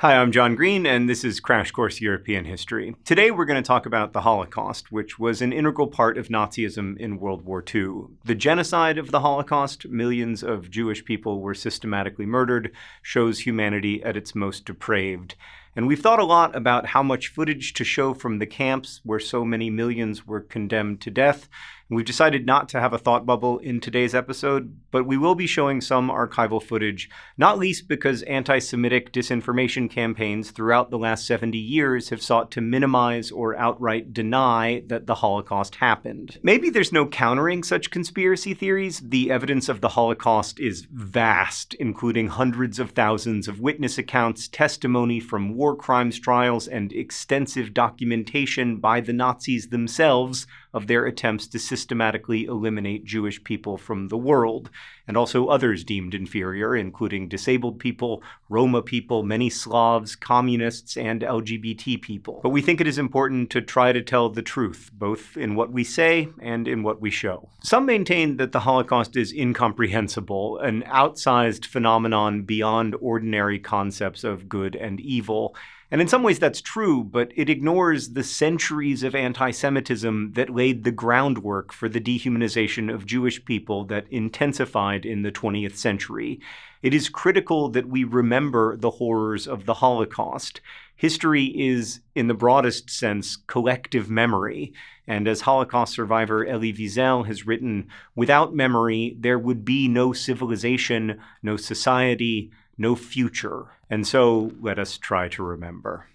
Hi, I'm John Green, and this is Crash Course European History. Today we're going to talk about the Holocaust, which was an integral part of Nazism in World War II. The genocide of the Holocaust, millions of Jewish people were systematically murdered, shows humanity at its most depraved. And we've thought a lot about how much footage to show from the camps where so many millions were condemned to death. And we've decided not to have a thought bubble in today's episode, but we will be showing some archival footage, not least because anti-Semitic disinformation campaigns throughout the last 70 years have sought to minimize or outright deny that the Holocaust happened. Maybe there's no countering such conspiracy theories. The evidence of the Holocaust is vast, including hundreds of thousands of witness accounts, testimony from war crimes trials, and extensive documentation by the Nazis themselves of their attempts to systematically eliminate Jewish people from the world, and also others deemed inferior, including disabled people, Roma people, many Slavs, communists, and LGBT people. But we think it is important to try to tell the truth, both in what we say and in what we show. Some maintain that the Holocaust is incomprehensible, an outsized phenomenon beyond ordinary concepts of good and evil. And in some ways that's true, but it ignores the centuries of anti-Semitism that laid the groundwork for the dehumanization of Jewish people that intensified in the 20th century. It is critical that we remember the horrors of the Holocaust. History is, in the broadest sense, collective memory. And as Holocaust survivor Elie Wiesel has written, without memory, there would be no civilization, no society, no future. And so let us try to remember.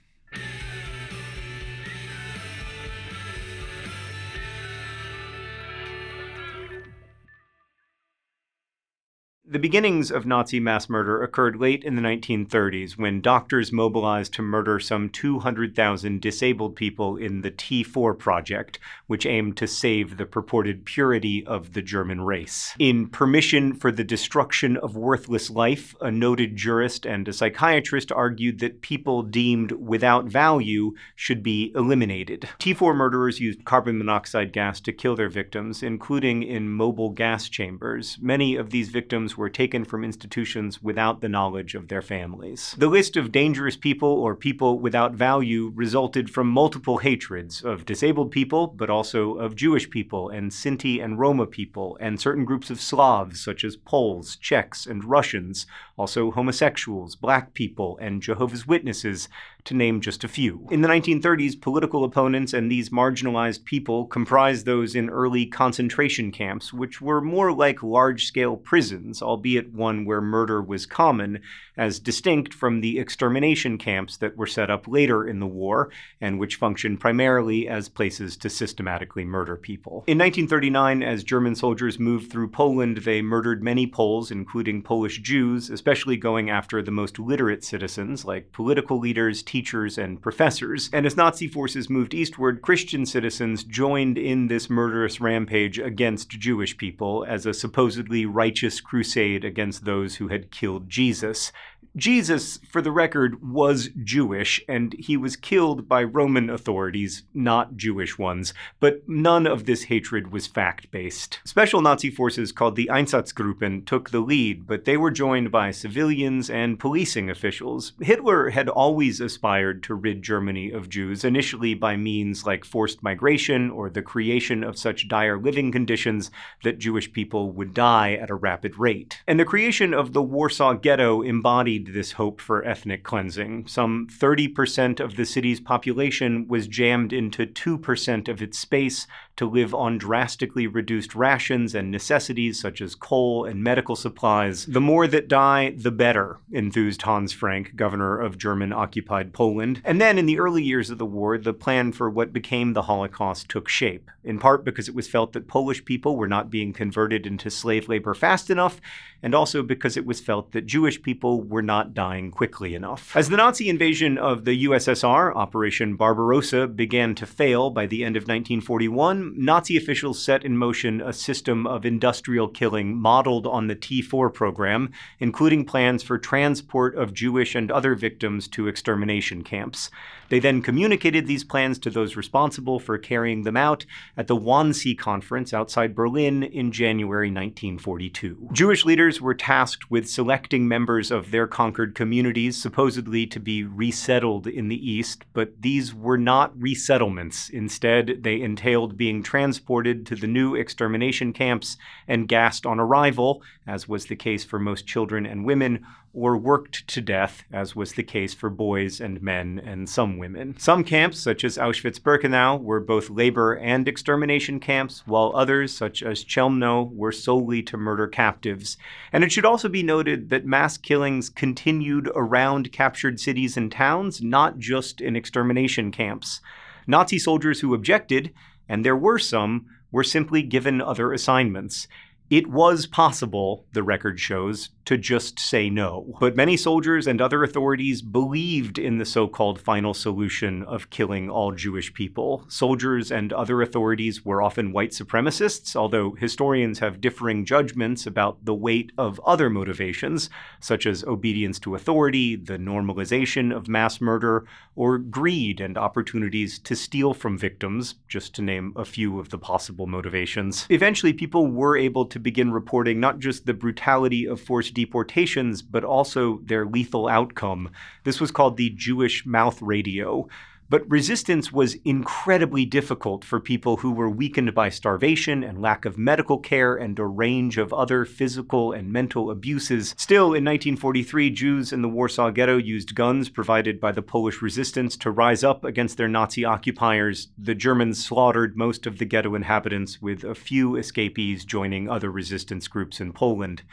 The beginnings of Nazi mass murder occurred late in the 1930s when doctors mobilized to murder some 200,000 disabled people in the T4 project, which aimed to save the purported purity of the German race. In Permission for the Destruction of Worthless Life, a noted jurist and a psychiatrist argued that people deemed without value should be eliminated. T4 murderers used carbon monoxide gas to kill their victims, including in mobile gas chambers. Many of these victims were taken from institutions without the knowledge of their families. The list of dangerous people or people without value resulted from multiple hatreds of disabled people, but also of Jewish people and Sinti and Roma people, and certain groups of Slavs such as Poles, Czechs, and Russians, also homosexuals, black people, and Jehovah's Witnesses, to name just a few. In the 1930s, political opponents and these marginalized people comprised those in early concentration camps, which were more like large-scale prisons, albeit one where murder was common, as distinct from the extermination camps that were set up later in the war, and which functioned primarily as places to systematically murder people. In 1939, as German soldiers moved through Poland, they murdered many Poles, including Polish Jews, especially going after the most literate citizens, like political leaders, teachers, and professors. And as Nazi forces moved eastward, Christian citizens joined in this murderous rampage against Jewish people as a supposedly righteous crusade against those who had killed Jesus. Jesus, for the record, was Jewish, and he was killed by Roman authorities, not Jewish ones, but none of this hatred was fact-based. Special Nazi forces called the Einsatzgruppen took the lead, but they were joined by civilians and policing officials. Hitler had always aspired to rid Germany of Jews, initially by means like forced migration or the creation of such dire living conditions that Jewish people would die at a rapid rate. And the creation of the Warsaw Ghetto embodied this hope for ethnic cleansing. Some 30% of the city's population was jammed into 2% of its space to live on drastically reduced rations and necessities such as coal and medical supplies. The more that die, the better, enthused Hans Frank, governor of German-occupied Poland. And then in the early years of the war, the plan for what became the Holocaust took shape, in part because it was felt that Polish people were not being converted into slave labor fast enough, and also because it was felt that Jewish people were not dying quickly enough. As the Nazi invasion of the USSR, Operation Barbarossa, began to fail by the end of 1941, bottom, Nazi officials set in motion a system of industrial killing modeled on the T4 program, including plans for transport of Jewish and other victims to extermination camps. They then communicated these plans to those responsible for carrying them out at the WANNSEE conference outside Berlin in January 1942. Jewish leaders were tasked with selecting members of their conquered communities, supposedly to be resettled in the East, but these were not resettlements. Instead, they entailed being transported to the new extermination camps and gassed on arrival, as was the case for most children and women, or worked to death, as was the case for boys and men and some women. Some camps, such as Auschwitz-Birkenau, were both labor and extermination camps, while others, such as Chelmno, were solely to murder captives. And it should also be noted that mass killings continued around captured cities and towns, not just in extermination camps. Nazi soldiers who objected, and there were some, were simply given other assignments. It was possible, the record shows, to just say no. But many soldiers and other authorities believed in the so-called final solution of killing all Jewish people. Soldiers and other authorities were often white supremacists, although historians have differing judgments about the weight of other motivations, such as obedience to authority, the normalization of mass murder, or greed and opportunities to steal from victims, just to name a few of the possible motivations. Eventually, people were able to begin reporting not just the brutality of forced deportations, but also their lethal outcome. This was called the Jewish mouth radio. But resistance was incredibly difficult for people who were weakened by starvation and lack of medical care and a range of other physical and mental abuses. Still, in 1943, Jews in the Warsaw Ghetto used guns provided by the Polish resistance to rise up against their Nazi occupiers. The Germans slaughtered most of the ghetto inhabitants, with a few escapees joining other resistance groups in Poland.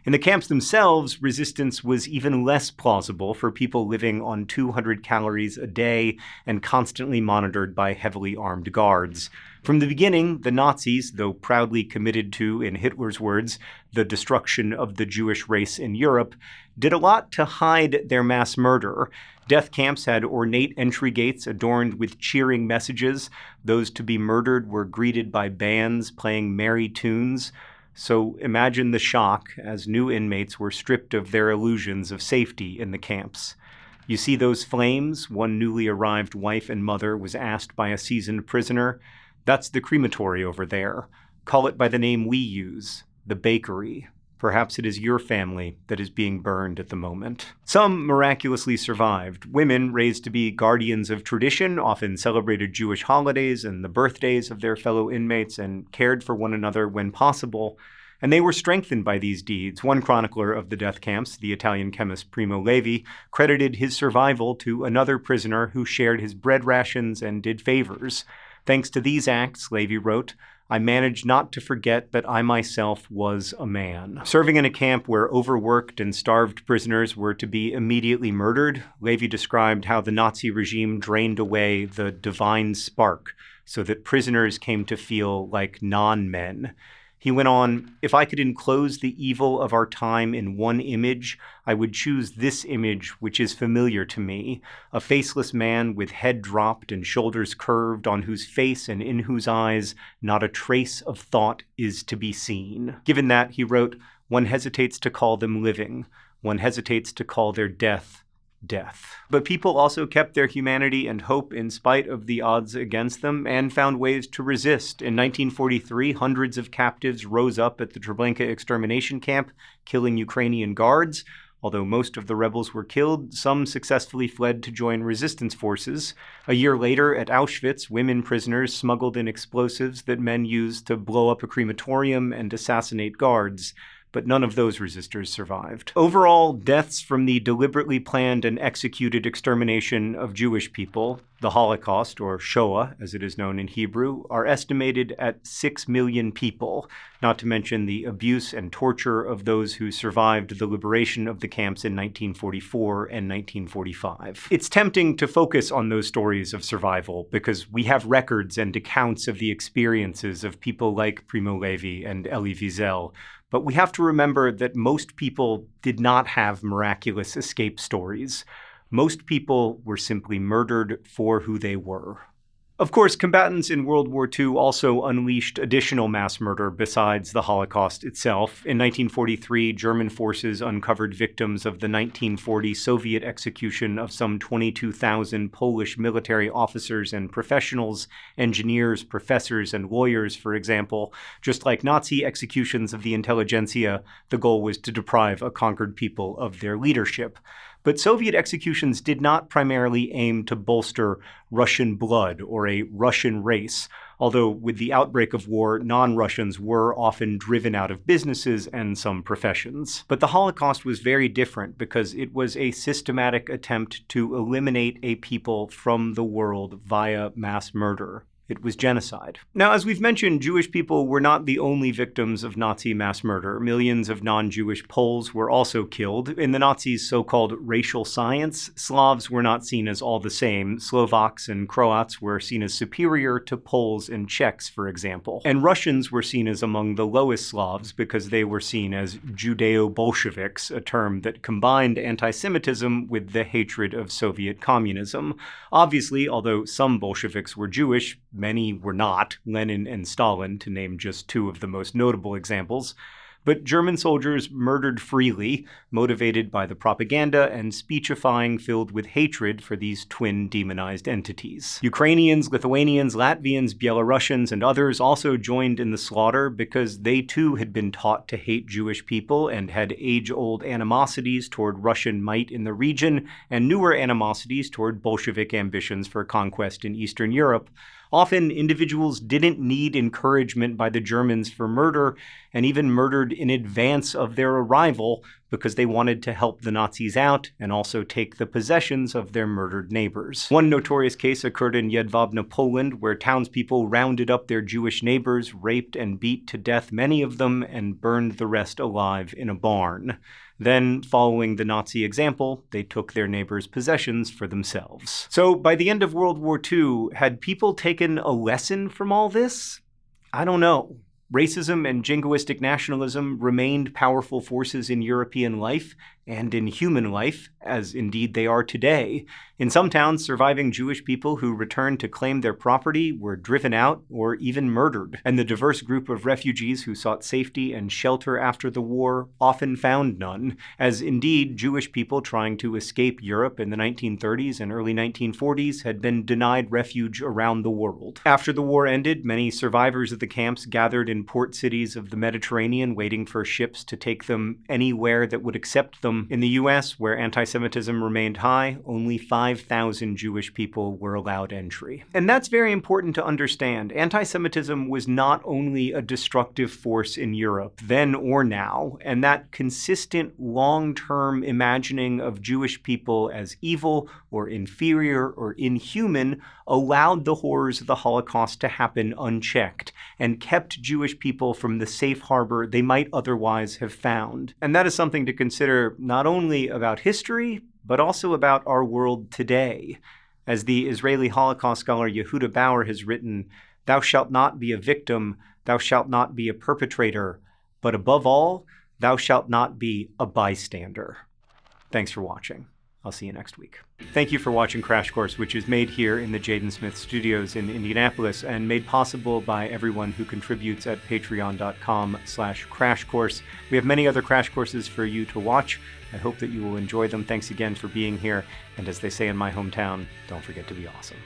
In the camps themselves, resistance was even less plausible for people living on 200 calories a day and constantly monitored by heavily armed guards. From the beginning, the Nazis, though proudly committed to, in Hitler's words, the destruction of the Jewish race in Europe, did a lot to hide their mass murder. Death camps had ornate entry gates adorned with cheering messages. Those to be murdered were greeted by bands playing merry tunes. So imagine the shock as new inmates were stripped of their illusions of safety in the camps. You see those flames? One newly arrived wife and mother was asked by a seasoned prisoner. That's the crematory over there. Call it by the name we use, the bakery. Perhaps it is your family that is being burned at the moment. Some miraculously survived. Women, raised to be guardians of tradition, often celebrated Jewish holidays and the birthdays of their fellow inmates and cared for one another when possible. And they were strengthened by these deeds. One chronicler of the death camps, the Italian chemist Primo Levi, credited his survival to another prisoner who shared his bread rations and did favors. Thanks to these acts, Levi wrote, I managed not to forget that I myself was a man. Serving in a camp where overworked and starved prisoners were to be immediately murdered, Levi described how the Nazi regime drained away the divine spark so that prisoners came to feel like non-men. He went on, if I could enclose the evil of our time in one image, I would choose this image which is familiar to me, a faceless man with head dropped and shoulders curved, on whose face and in whose eyes not a trace of thought is to be seen. Given that, he wrote, one hesitates to call them living. One hesitates to call their death death. But people also kept their humanity and hope in spite of the odds against them and found ways to resist. In 1943, hundreds of captives rose up at the Treblinka extermination camp, killing Ukrainian guards. Although most of the rebels were killed, some successfully fled to join resistance forces. A year later, at Auschwitz, women prisoners smuggled in explosives that men used to blow up a crematorium and assassinate guards. But none of those resistors survived. Overall, deaths from the deliberately planned and executed extermination of Jewish people, the Holocaust, or Shoah, as it is known in Hebrew, are estimated at 6 million people, not to mention the abuse and torture of those who survived the liberation of the camps in 1944 and 1945. It's tempting to focus on those stories of survival because we have records and accounts of the experiences of people like Primo Levi and Elie Wiesel. But we have to remember that most people did not have miraculous escape stories. Most people were simply murdered for who they were. Of course, combatants in World War II also unleashed additional mass murder besides the Holocaust itself. In 1943, German forces uncovered victims of the 1940 Soviet execution of some 22,000 Polish military officers and professionals, engineers, professors, and lawyers, for example. Just like Nazi executions of the intelligentsia, the goal was to deprive a conquered people of their leadership. But Soviet executions did not primarily aim to bolster Russian blood or a Russian race, although with the outbreak of war, non-Russians were often driven out of businesses and some professions. But the Holocaust was very different because it was a systematic attempt to eliminate a people from the world via mass murder. It was genocide. Now, as we've mentioned, Jewish people were not the only victims of Nazi mass murder. Millions of non-Jewish Poles were also killed. In the Nazis' so-called racial science, Slavs were not seen as all the same. Slovaks and Croats were seen as superior to Poles and Czechs, for example. And Russians were seen as among the lowest Slavs because they were seen as Judeo-Bolsheviks, a term that combined anti-Semitism with the hatred of Soviet communism. Obviously, although some Bolsheviks were Jewish, many were not, Lenin and Stalin, to name just two of the most notable examples. But German soldiers murdered freely, motivated by the propaganda and speechifying filled with hatred for these twin demonized entities. Ukrainians, Lithuanians, Latvians, Belarusians, and others also joined in the slaughter because they too had been taught to hate Jewish people and had age-old animosities toward Russian might in the region and newer animosities toward Bolshevik ambitions for conquest in Eastern Europe. Often, individuals didn't need encouragement by the Germans for murder, and even murdered in advance of their arrival because they wanted to help the Nazis out and also take the possessions of their murdered neighbors. One notorious case occurred in Jedwabne, Poland, where townspeople rounded up their Jewish neighbors, raped and beat to death many of them, and burned the rest alive in a barn. Then, following the Nazi example, they took their neighbors' possessions for themselves. So, by the end of World War II, had people taken a lesson from all this? I don't know. Racism and jingoistic nationalism remained powerful forces in European life and in human life, as indeed they are today. In some towns, surviving Jewish people who returned to claim their property were driven out or even murdered, and the diverse group of refugees who sought safety and shelter after the war often found none, as indeed Jewish people trying to escape Europe in the 1930s and early 1940s had been denied refuge around the world. After the war ended, many survivors of the camps gathered in port cities of the Mediterranean waiting for ships to take them anywhere that would accept them. In the US, where anti-Semitism remained high, only 5,000 Jewish people were allowed entry. And that's very important to understand. Anti-Semitism was not only a destructive force in Europe, then or now, and that consistent long-term imagining of Jewish people as evil or inferior or inhuman allowed the horrors of the Holocaust to happen unchecked and kept Jewish people from the safe harbor they might otherwise have found. And that is something to consider not only about history, but also about our world today. As the Israeli Holocaust scholar Yehuda Bauer has written, "Thou shalt not be a victim, thou shalt not be a perpetrator, but above all, thou shalt not be a bystander." Thanks for watching. I'll see you next week. Thank you for watching Crash Course, which is made here in the Jaden Smith Studios in Indianapolis and made possible by everyone who contributes at patreon.com/crashcourse. We have many other Crash Courses for you to watch. I hope that you will enjoy them. Thanks again for being here. And as they say in my hometown, don't forget to be awesome.